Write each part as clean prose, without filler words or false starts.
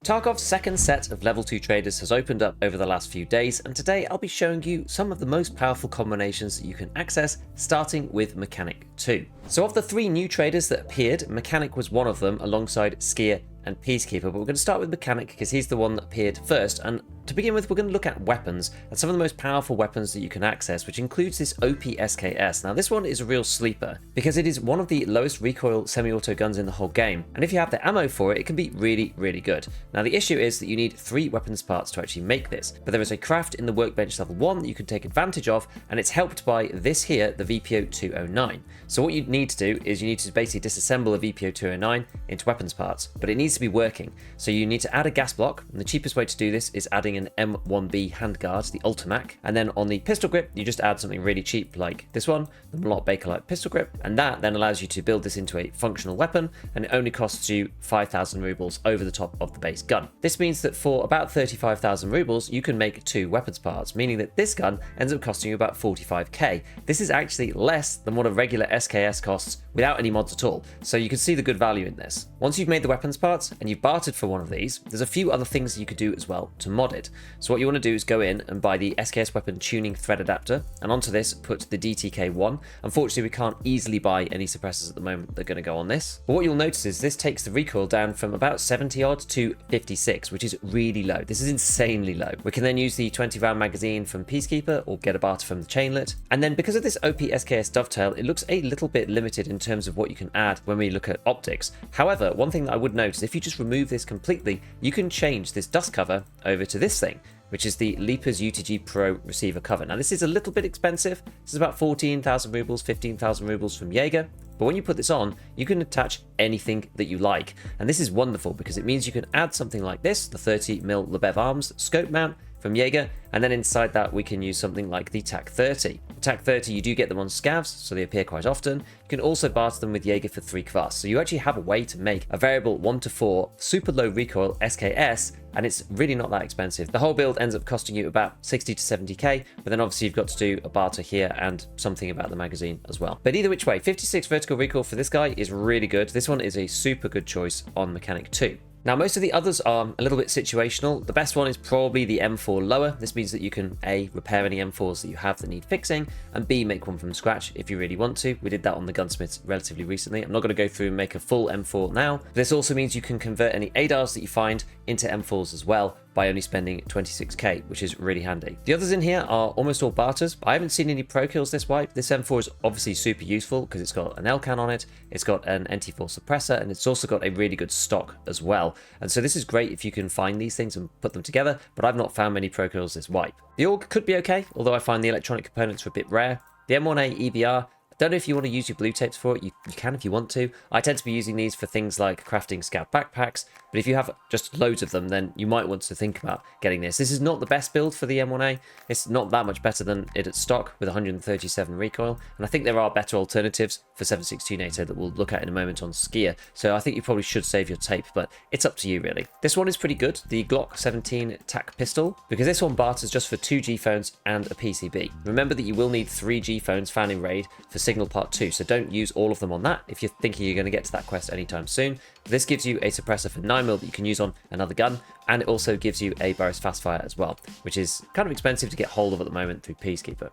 Tarkov's second set of level 2 traders has opened up over the last few days, and today I'll be showing you some of the most powerful combinations that you can access, starting with Mechanic 2. So of the 3 new traders that appeared, Mechanic was one of them alongside Skier and Peacekeeper, but we're going to start with Mechanic because he's the one that appeared first. And to begin with, we're going to look at weapons and some of the most powerful weapons that you can access, which includes this OP SKS. Now this one is a real sleeper because it is one of the lowest recoil semi-auto guns in the whole game, and if you have the ammo for it, it can be really good. Now the issue is that you need 3 weapons parts to actually make this, but there is a craft in the workbench level 1 that you can take advantage of, and it's helped by this here, the VPO 209. So what you need to do is you need to basically disassemble a VPO 209 into weapons parts, but it needs to be working. So you need to add a gas block, and the cheapest way to do this is adding an M1B handguard, the Ultimac, and then on the pistol grip you just add something really cheap like this one, the Malott Bakelite pistol grip, and that then allows you to build this into a functional weapon, and it only costs you 5,000 rubles over the top of the base gun. This means that for about 35,000 rubles you can make 2 weapons parts, meaning that this gun ends up costing you about 45k. This is actually less than what a regular SKS costs without any mods at all, so you can see the good value in this. Once you've made the weapons parts and you've bartered for one of these, there's a few other things that you could do as well to mod it. So what you want to do is go in and buy the SKS weapon tuning thread adapter, and onto this put the DTK1. Unfortunately we can't easily buy any suppressors at the moment that are going to go on this, but what you'll notice is this takes the recoil down from about 70 odd to 56, which is really low. This is insanely low. We can then use the 20 round magazine from Peacekeeper or get a barter from the chainlet, and then because of this OP SKS dovetail, it looks a little bit limited in terms of what you can add when we look at optics. However, one thing that I would note is if you just remove this completely, you can change this dust cover over to this thing, which is the Leapers UTG Pro receiver cover. Now this is a little bit expensive. This is about 14,000 rubles, 15,000 rubles from Jaeger. But when you put this on, you can attach anything that you like. And this is wonderful because it means you can add something like this, the 30mm Lebev Arms scope mount from Jaeger, and then inside that we can use something like the TAC 30. The TAC 30, you do get them on scavs, so they appear quite often. You can also barter them with Jaeger for 3 kvass. So you actually have a way to make a variable 1 to 4 super low recoil SKS, and it's really not that expensive. The whole build ends up costing you about 60 to 70k, but then obviously you've got to do a barter here and something about the magazine as well. But either which way, 56 vertical recoil for this guy is really good. This one is a super good choice on Mechanic 2. Now most of the others are a little bit situational. The best one is probably the M4 lower. This means that you can A, repair any M4s that you have that need fixing, and B, make one from scratch if you really want to. We did that on the gunsmiths relatively recently. I'm not going to go through and make a full M4 now. This also means you can convert any ADARs that you find into M4s as well by only spending 26k, which is really handy. The others in here are almost all barters. I haven't seen any pro kills this wipe. This M4 is obviously super useful because it's got an LCAN on it, it's got an NT4 suppressor, and it's also got a really good stock as well. And so this is great if you can find these things and put them together, but I've not found many pro kills this wipe. The AUG could be okay, although I find the electronic components are a bit rare. The M1A EBR, don't know if you want to use your blue tapes for it. You can if you want to. I tend to be using these for things like crafting scout backpacks, but if you have just loads of them, then you might want to think about getting this. This is not the best build for the M1A. It's not that much better than it at stock with 137 recoil, and I think there are better alternatives for 7.62 NATO that we'll look at in a moment on Skier, so I think you probably should save your tape, but it's up to you really. This one is pretty good, the Glock 17 TAC pistol, because this one barters just for 2 G phones and a PCB. Remember that you will need 3 G phones found in raid for Signal Part 2, so don't use all of them on that if you're thinking you're going to get to that quest anytime soon. This gives you a suppressor for 9mm that you can use on another gun, and it also gives you a Boris Fastfire as well, which is kind of expensive to get hold of at the moment through Peacekeeper.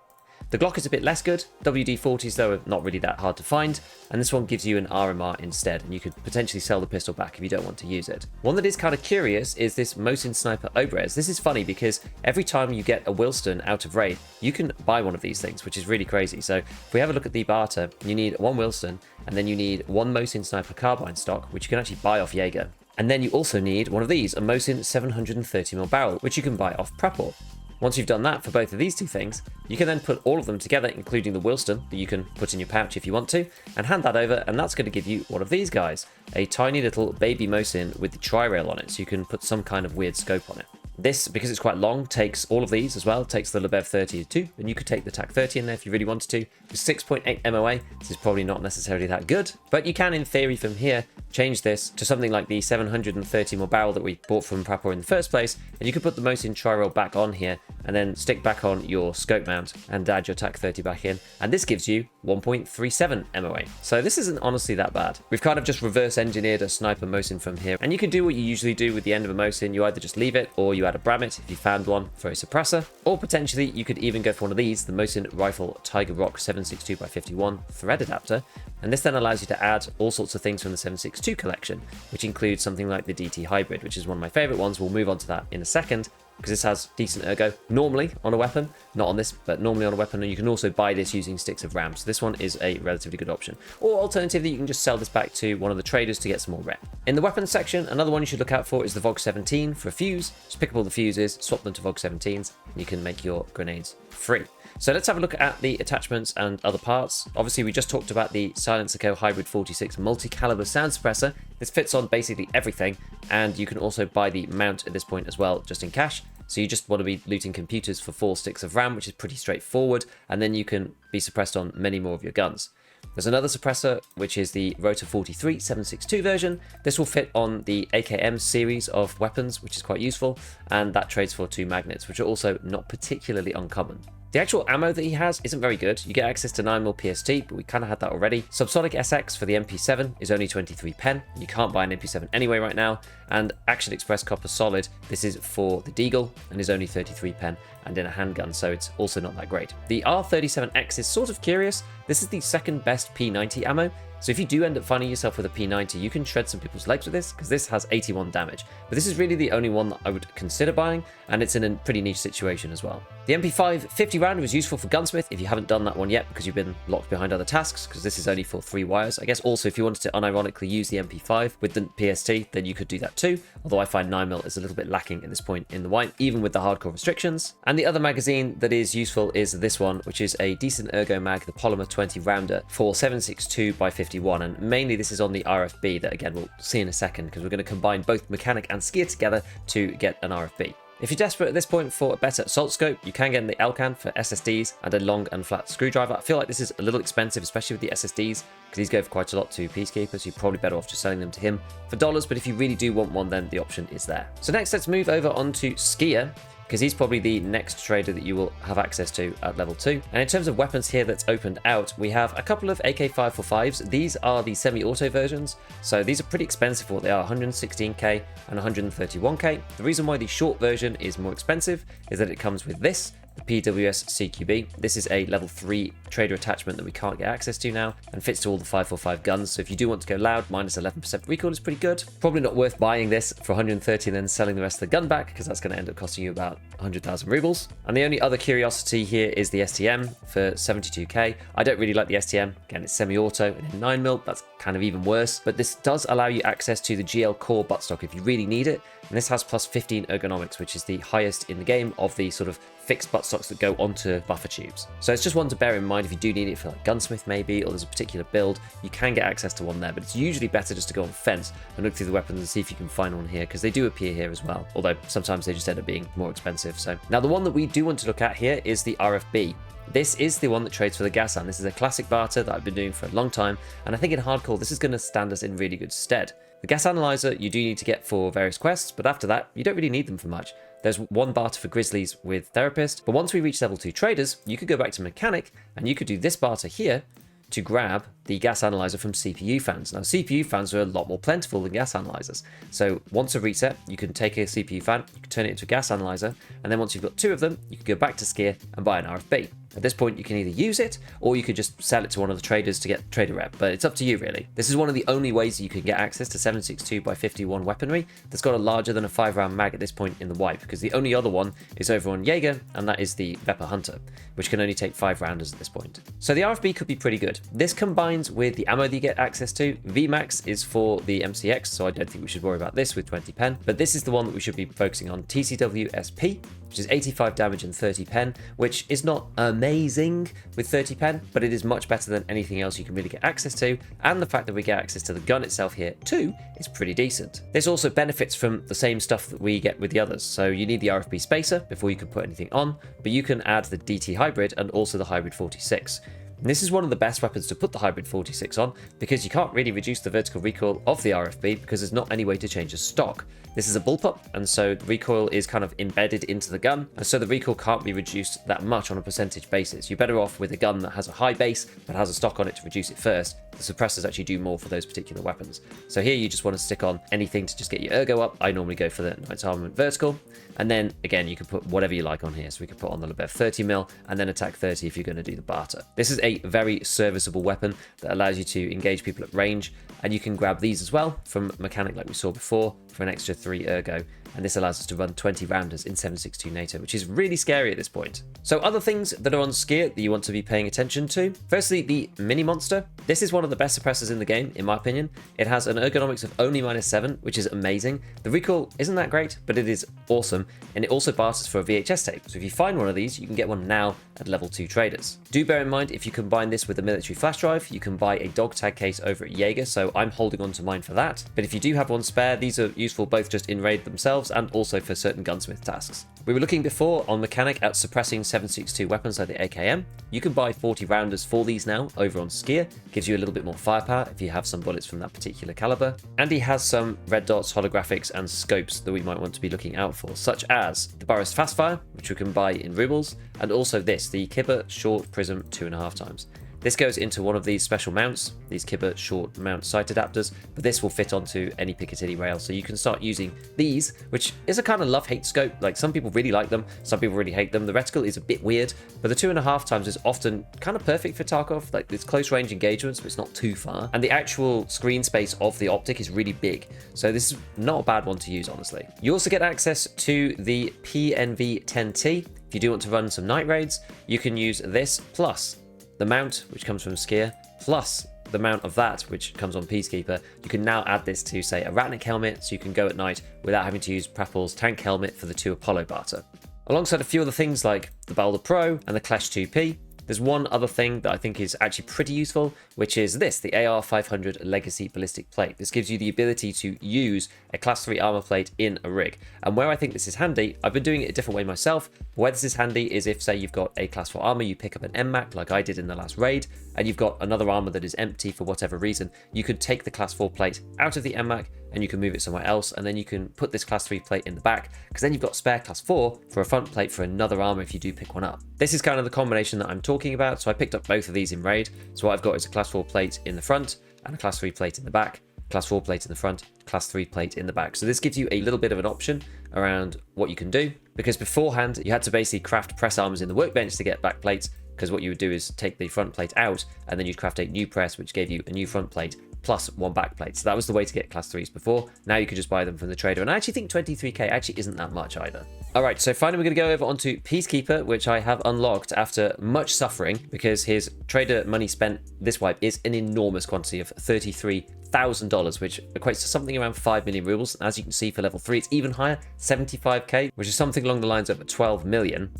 The Glock is a bit less good. WD-40s though are not really that hard to find, and this one gives you an RMR instead, and you could potentially sell the pistol back if you don't want to use it. One that is kind of curious is this Mosin Sniper Obrez. This is funny because every time you get a Wilston out of raid, you can buy one of these things, which is really crazy. So if we have a look at the barter, you need 1 Wilston, and then you need 1 Mosin Sniper Carbine stock, which you can actually buy off Jaeger. And then you also need one of these, a Mosin 730mm barrel, which you can buy off Prepor. Once you've done that for both of these 2 things, you can then put all of them together, including the Wilston that you can put in your pouch if you want to, and hand that over, and that's going to give you one of these guys, a tiny little baby Mosin with the tri-rail on it, so you can put some kind of weird scope on it. This, because it's quite long, takes all of these as well. It takes the Lebev 30 too, and you could take the TAC 30 in there if you really wanted to. With 6.8 MOA, this is probably not necessarily that good, but you can, in theory, from here, change this to something like the 730 more barrel that we bought from Prapor in the first place, and you can put the Mosin tri-roll back on here, and then stick back on your scope mount and add your TAC 30 back in, and this gives you 1.37 MOA. So this isn't honestly that bad. We've kind of just reverse engineered a sniper Mosin from here, and you can do what you usually do with the end of a Mosin. You either just leave it, or you add a Bramit if you found one for a suppressor, or potentially you could even go for one of these, the Mosin Rifle Tiger Rock 762x51 thread adapter, and this then allows you to add all sorts of things from the 762 collection, which includes something like the DT Hybrid, which is one of my favorite ones. We'll move on to that in a second, because this has decent ergo normally on a weapon, not on this, but normally on a weapon, and you can also buy this using sticks of RAM. So this one is a relatively good option. Or alternatively, you can just sell this back to one of the traders to get some more rep. In the weapons section, another one you should look out for is the VOG 17 for a fuse. Just pick up all the fuses, swap them to VOG 17s, and you can make your grenades free. So let's have a look at the attachments and other parts. Obviously, we just talked about the Silencer Co. Hybrid 46 multi-caliber sound suppressor. This fits on basically everything, and you can also buy the mount at this point as well, just in cash. So you just want to be looting computers for 4 sticks of RAM, which is pretty straightforward, and then you can be suppressed on many more of your guns. There's another suppressor, which is the Rotor 43 762 version. This will fit on the AKM series of weapons, which is quite useful, and that trades for 2 magnets, which are also not particularly uncommon. The actual ammo that he has isn't very good. You get access to 9mm PST, but we kind of had that already. Subsonic SX for the MP7 is only 23 pen. You can't buy an MP7 anyway right now. And Action Express Copper Solid, this is for the Deagle and is only 33 pen and in a handgun, so it's also not that great. The R37X is sort of curious. This is the second best P90 ammo. So if you do end up finding yourself with a P90, you can shred some people's legs with this, because this has 81 damage. But this is really the only one that I would consider buying, and it's in a pretty niche situation as well. The MP5 50 round was useful for Gunsmith if you haven't done that one yet, because you've been locked behind other tasks, because this is only for 3 wires. I guess also if you wanted to unironically use the MP5 with the PST, then you could do that too, although I find 9mm is a little bit lacking at this point in the wipe, even with the hardcore restrictions. And the other magazine that is useful is this one, which is a decent ergo mag, the Polymer 20 rounder for 762x51, and mainly this is on the RFB that again we'll see in a second, because we're going to combine both mechanic and skier together to get an RFB. If you're desperate at this point for a better assault scope, you can get the LCAN for SSDs and a long and flat screwdriver. I feel like this is a little expensive, especially with the SSDs, because these go for quite a lot to Peacekeeper, so you're probably better off just selling them to him for dollars, but if you really do want one, then the option is there. So next, let's move over onto Skier, because he's probably the next trader that you will have access to at level 2. And in terms of weapons here that's opened out, we have a couple of AK-545s. These are the semi-auto versions, so these are pretty expensive for what they are, 116k and 131k. The reason why the short version is more expensive is that it comes with this, the PWS CQB. This is a level 3 trader attachment that we can't get access to now, and fits to all the 545 guns. So if you do want to go loud, minus 11% recoil is pretty good. Probably not worth buying this for 130 and then selling the rest of the gun back, because that's going to end up costing you about 100,000 rubles. And the only other curiosity here is the STM for 72k. I don't really like the STM. Again, it's semi-auto and in 9mm. That's kind of even worse, but this does allow you access to the GL Core buttstock if you really need it. And this has plus 15 ergonomics, which is the highest in the game of the sort of fixed buttstocks that go onto buffer tubes. So it's just one to bear in mind if you do need it for like Gunsmith maybe, or there's a particular build, you can get access to one there, but it's usually better just to go on Fence and look through the weapons and see if you can find one here, because they do appear here as well, although sometimes they just end up being more expensive. So now the one that we do want to look at here is the RFB. This is the one that trades for the Gasan. This is a classic barter that I've been doing for a long time, and I think in hardcore this is going to stand us in really good stead. The gas analyzer you do need to get for various quests, but after that you don't really need them for much. There's one barter for Grizzlies with Therapist, but once we reach level 2 traders, you could go back to Mechanic and you could do this barter here to grab the gas analyzer from CPU fans. Now CPU fans are a lot more plentiful than gas analyzers. So once a reset, you can take a CPU fan, you can turn it into a gas analyzer, and then once you've got 2 of them, you can go back to Skier and buy an RFB. At this point, you can either use it, or you could just sell it to one of the traders to get trader rep, but it's up to you really. This is one of the only ways you can get access to 762x51 weaponry that's got a larger than a 5-round mag at this point in the wipe, because the only other one is over on Jaeger, and that is the Vepr Hunter, which can only take 5 rounders at this point. So the RFB could be pretty good. This combines with the ammo that you get access to. VMAX is for the MCX, so I don't think we should worry about this with 20 pen, but this is the one that we should be focusing on, TCW SP, which is 85 damage and 30 pen, which is not amazing with 30 pen, but it is much better than anything else you can really get access to, and the fact that we get access to the gun itself here too is pretty decent. This also benefits from the same stuff that we get with the others, so you need the RFB spacer before you can put anything on, but you can add the DT Hybrid and also the Hybrid 46. And this is one of the best weapons to put the Hybrid 46 on, because you can't really reduce the vertical recoil of the RFB because there's not any way to change the stock. This is a bullpup, and so the recoil is kind of embedded into the gun, and so the recoil can't be reduced that much on a percentage basis. You're better off with a gun that has a high base but has a stock on it to reduce it first. The suppressors actually do more for those particular weapons. So here you just want to stick on anything to just get your ergo up. I normally go for the Knight's Armament vertical, and then again you can put whatever you like on here. So we could put on the Lebev 30mm and then attack 30 if you're going to do the barter. This is a very serviceable weapon that allows you to engage people at range, and you can grab these as well from Mechanic like we saw before for an extra 3 ergo, and this allows us to run 20 rounders in 7.62 NATO, which is really scary at this point. So other things that are on Skier that you want to be paying attention to. Firstly, the Mini Monster. This is one of the best suppressors in the game, in my opinion. It has an ergonomics of only -7, which is amazing. The recoil isn't that great, but it is awesome, and it also barters for a VHS tape. So if you find one of these, you can get one now at level 2 traders. Do bear in mind, if you combine this with a military flash drive, you can buy a dog tag case over at Jaeger, so I'm holding on to mine for that. But if you do have one spare, these are useful both just in raid themselves and also for certain gunsmith tasks. We were looking before on Mechanic at suppressing 7.62 weapons like the AKM. You can buy 40 rounders for these now over on Skier. Gives you a little bit more firepower if you have some bullets from that particular caliber. And he has some red dots, holographics, and scopes that we might want to be looking out for, such as the Boris Fastfire, which we can buy in rubles, and also this, the Kibber Short Prism 2.5 times. This goes into one of these special mounts, these Kibber short mount sight adapters, but this will fit onto any Picatinny rail, so you can start using these, which is a kind of love-hate scope. Like, some people really like them, some people really hate them. The reticle is a bit weird, but the 2.5 times is often kind of perfect for Tarkov. Like, it's close range engagements, but it's not too far. And the actual screen space of the optic is really big, so this is not a bad one to use, honestly. You also get access to the PNV 10T. If you do want to run some night raids, you can use this, plus the mount, which comes from Skier, plus the mount of that, which comes on Peacekeeper. You can now add this to, say, a Ratnik helmet, so you can go at night without having to use Prapol's tank helmet for the 2 Apollo barter. Alongside a few other things like the Balder Pro and the Clash 2P, there's one other thing that I think is actually pretty useful, which is this, the AR500 Legacy Ballistic Plate. This gives you the ability to use a Class 3 armor plate in a rig. And where I think this is handy, I've been doing it a different way myself, but where this is handy is if, say, you've got a Class 4 armor, you pick up an MMAC like I did in the last raid, and you've got another armor that is empty for whatever reason, you could take the Class 4 plate out of the MMAC and you can move it somewhere else, and then you can put this Class 3 plate in the back, because then you've got spare Class 4 for a front plate for another armor if you do pick one up. This is kind of the combination that I'm talking about, so I picked up both of these in raid. So what I've got is a Class 4 plate in the front and a Class 3 plate in the back, Class 4 plate in the front, Class 3 plate in the back. So this gives you a little bit of an option around what you can do, because beforehand you had to basically craft press armors in the workbench to get back plates, because what you would do is take the front plate out and then you'd craft a new press, which gave you a new front plate plus 1 back plate. So that was the way to get Class 3s before. Now you can just buy them from the trader, and I actually think 23k actually isn't that much either. Alright, so finally we're going to go over onto Peacekeeper, which I have unlocked after much suffering, because his trader money spent this wipe is an enormous quantity of $33,000, which equates to something around 5 million rubles. And as you can see, for level 3 it's even higher, 75k, which is something along the lines of 12 million.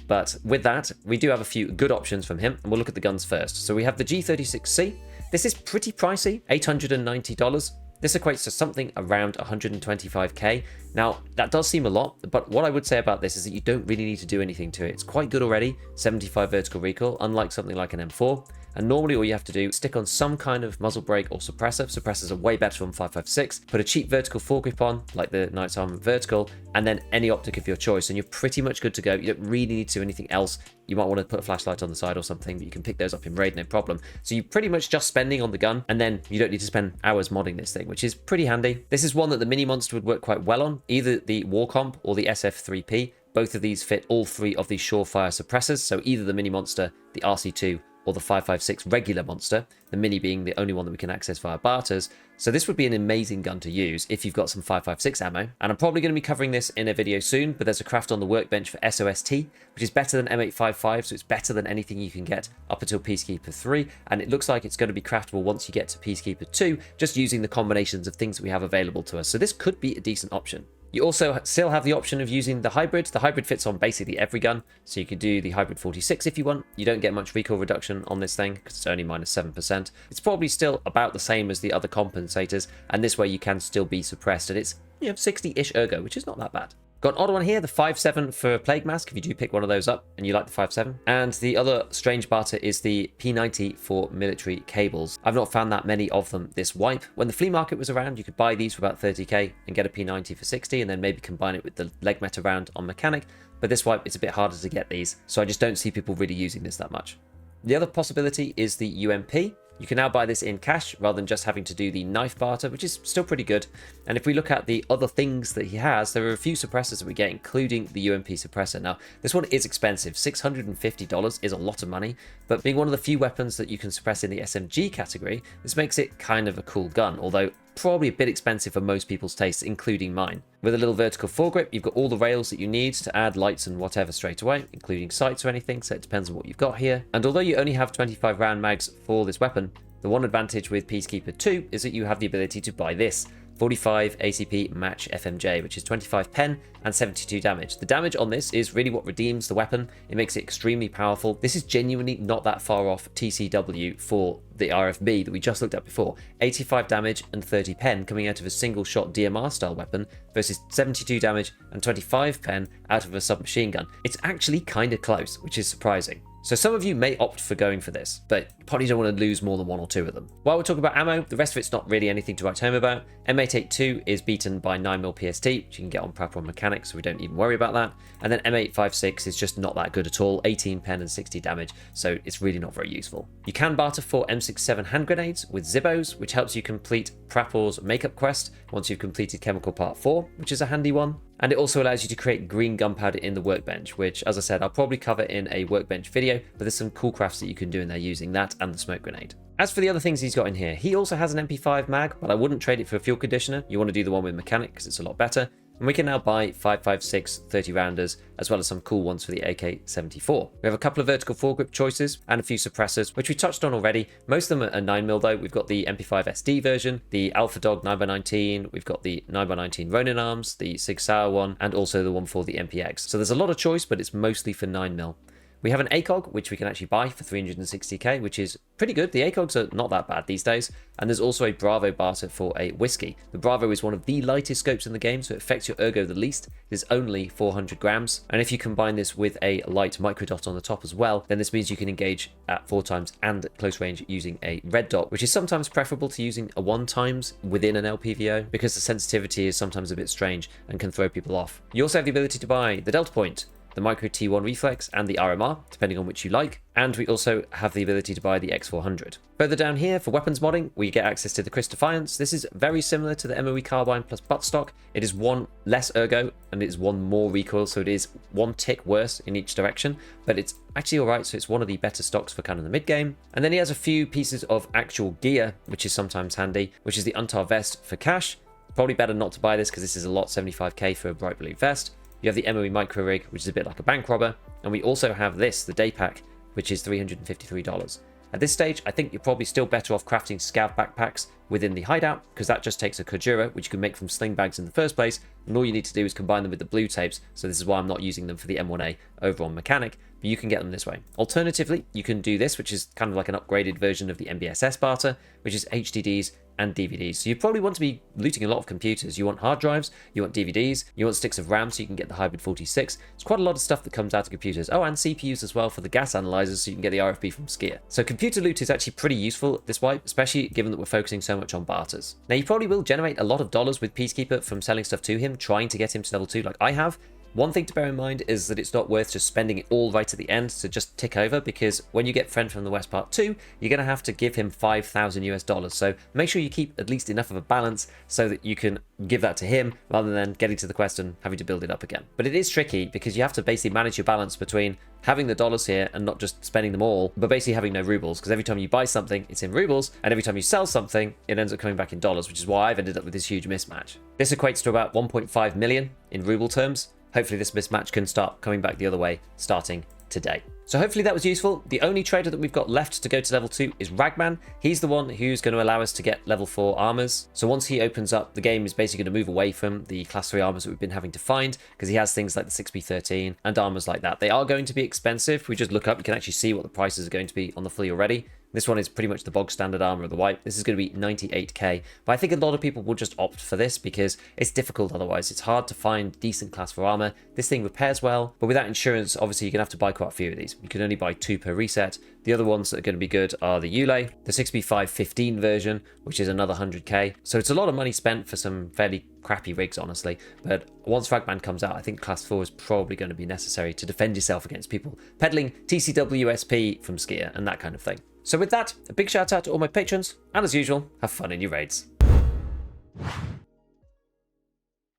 But with that, we do have a few good options from him, and we'll look at the guns first. So we have the G36C. This is pretty pricey, $890. This equates to something around 125k. Now, that does seem a lot, but what I would say about this is that you don't really need to do anything to it. It's quite good already, 75 vertical recoil, unlike something like an M4. And normally all you have to do is stick on some kind of muzzle brake or suppressor. Suppressors are way better on 5.56. Put a cheap vertical foregrip on, like the Knight's Armament vertical, and then any optic of your choice, and you're pretty much good to go. You don't really need to do anything else. You might want to put a flashlight on the side or something, but you can pick those up in raid, no problem. So you're pretty much just spending on the gun, and then you don't need to spend hours modding this thing, which is pretty handy. This is one that the Mini Monster would work quite well on, either the War Comp or the SF3P. Both of these fit all 3 of the surefire suppressors, so either the Mini Monster, the RC2, or the 5.56 regular monster, the Mini being the only one that we can access via barters. So this would be an amazing gun to use if you've got some 5.56 ammo. And I'm probably going to be covering this in a video soon, but there's a craft on the workbench for SOST, which is better than M855, so it's better than anything you can get up until Peacekeeper 3, and it looks like it's going to be craftable once you get to Peacekeeper 2, just using the combinations of things that we have available to us. So this could be a decent option. You also still have the option of using the hybrid. The hybrid fits on basically every gun, so you could do the hybrid 46 if you want. You don't get much recoil reduction on this thing because it's only -7%. It's probably still about the same as the other compensators, and this way you can still be suppressed, and it's 60-ish ergo, which is not that bad. Got an odd one here, the 5.7 for Plague Mask, if you do pick one of those up and you like the 5.7. And the other strange barter is the P90 for military cables. I've not found that many of them this wipe. When the flea market was around, you could buy these for about 30k and get a P90 for 60, and then maybe combine it with the leg meta round on mechanic. But this wipe, it's a bit harder to get these, so I just don't see people really using this that much. The other possibility is the UMP. You can now buy this in cash rather than just having to do the knife barter, which is still pretty good. And if we look at the other things that he has, there are a few suppressors that we get, including the UMP suppressor. Now, this one is expensive. $650 is a lot of money, but being one of the few weapons that you can suppress in the SMG category, this makes it kind of a cool gun, although probably a bit expensive for most people's tastes, including mine. With a little vertical foregrip, you've got all the rails that you need to add lights and whatever straight away, including sights or anything, so it depends on what you've got here. And although you only have 25 round mags for this weapon, the one advantage with Peacekeeper 2 is that you have the ability to buy this 45 ACP match FMJ, which is 25 pen and 72 damage. The damage on this is really what redeems the weapon. It makes it extremely powerful. This is genuinely not that far off TCW for the RFB that we just looked at before. 85 damage and 30 pen coming out of a single shot DMR style weapon versus 72 damage and 25 pen out of a submachine gun. It's actually kind of close, which is surprising. So some of you may opt for going for this, but you probably don't want to lose more than one or two of them. While we're talking about ammo, the rest of it's not really anything to write home about. M882 is beaten by 9mm PST, which you can get on proper mechanics, so we don't even worry about that. And then M856 is just not that good at all, 18 pen and 60 damage, so it's really not very useful. You can barter for M67 hand grenades with Zibbos, which helps you complete Prapor's makeup quest once you've completed Chemical Part 4, which is a handy one. And it also allows you to create green gunpowder in the workbench, which, as I said, I'll probably cover in a workbench video, but there's some cool crafts that you can do in there using that and the smoke grenade. As for the other things he's got in here, he also has an MP5 mag, but I wouldn't trade it for a fuel conditioner. You want to do the one with mechanic because it's a lot better. And we can now buy 5.56 30 rounders, as well as some cool ones for the AK-74. We have a couple of vertical foregrip choices and a few suppressors, which we touched on already. Most of them are 9mm though. We've got the MP5 SD version, the Alpha Dog 9x19, we've got the 9x19 Ronin arms, the Sig Sauer one, and also the one for the MPX. So there's a lot of choice, but it's mostly for 9mm. We have an ACOG, which we can actually buy for 360k, which is pretty good. The ACOGs are not that bad these days. And there's also a Bravo barter for a Whiskey. The Bravo is one of the lightest scopes in the game, so it affects your ergo the least. It is only 400 grams. And if you combine this with a light microdot on the top as well, then this means you can engage at 4 times and close range using a red dot, which is sometimes preferable to using a 1 times within an LPVO, because the sensitivity is sometimes a bit strange and can throw people off. You also have the ability to buy the Delta Point, the Micro T1 Reflex, and the RMR, depending on which you like, and we also have the ability to buy the X400. Further down here, for weapons modding, we get access to the Chris Defiance. This is very similar to the MOE Carbine plus buttstock. It is 1 less ergo, and it is 1 more recoil, so it is 1 tick worse in each direction, but it's actually alright, so it's one of the better stocks for kind of the mid-game. And then he has a few pieces of actual gear, which is sometimes handy, which is the Untar Vest for cash. Probably better not to buy this, because this is a lot, 75k for a bright blue vest. You have the MOE Micro Rig, which is a bit like a bank robber, and we also have this, the Day Pack, which is $353. At this stage, I think you're probably still better off crafting scav backpacks within the hideout, because that just takes a Kajura, which you can make from sling bags in the first place, and all you need to do is combine them with the blue tapes, so this is why I'm not using them for the M1A over on mechanic, but you can get them this way. Alternatively, you can do this, which is kind of like an upgraded version of the MBSS barter, which is HDDs and DVDs. So you probably want to be looting a lot of computers. You want hard drives, you want DVDs, you want sticks of RAM so you can get the Hybrid 46. It's quite a lot of stuff that comes out of computers. Oh, and CPUs as well for the gas analyzers so you can get the RFB from Skier. So computer loot is actually pretty useful at this wipe, especially given that we're focusing so much on barters. Now you probably will generate a lot of dollars with Peacekeeper from selling stuff to him, trying to get him to level 2 like I have. One thing to bear in mind is that it's not worth just spending it all right at the end to just tick over, because when you get Friend from the West Part 2, you're going to have to give him 5,000 US dollars. So make sure you keep at least enough of a balance so that you can give that to him rather than getting to the quest and having to build it up again. But it is tricky because you have to basically manage your balance between having the dollars here and not just spending them all, but basically having no rubles, because every time you buy something, it's in rubles, and every time you sell something, it ends up coming back in dollars, which is why I've ended up with this huge mismatch. This equates to about 1.5 million in ruble terms. Hopefully this mismatch can start coming back the other way starting today. So hopefully that was useful. The only trader that we've got left to go to level 2 is Ragman. He's the one who's going to allow us to get level 4 armors. So once he opens up, the game is basically going to move away from the class 3 armors that we've been having to find, because he has things like the 6B13 and armors like that. They are going to be expensive. If we just look up, you can actually see what the prices are going to be on the flea already. This one is pretty much the bog standard armor of the wipe. This is going to be 98k, but I think a lot of people will just opt for this because it's difficult otherwise. It's hard to find decent class for armor. This thing repairs well, but without insurance, obviously you're going to have to buy quite a few of these. You can only buy 2 per reset. The other ones that are going to be good are the Yule, the 6B515 version, which is another 100k. So it's a lot of money spent for some fairly crappy rigs, honestly. But once Fragman comes out, I think class 4 is probably going to be necessary to defend yourself against people peddling TCWSP from Skier and that kind of thing. So with that, a big shout out to all my patrons, and as usual, have fun in your raids.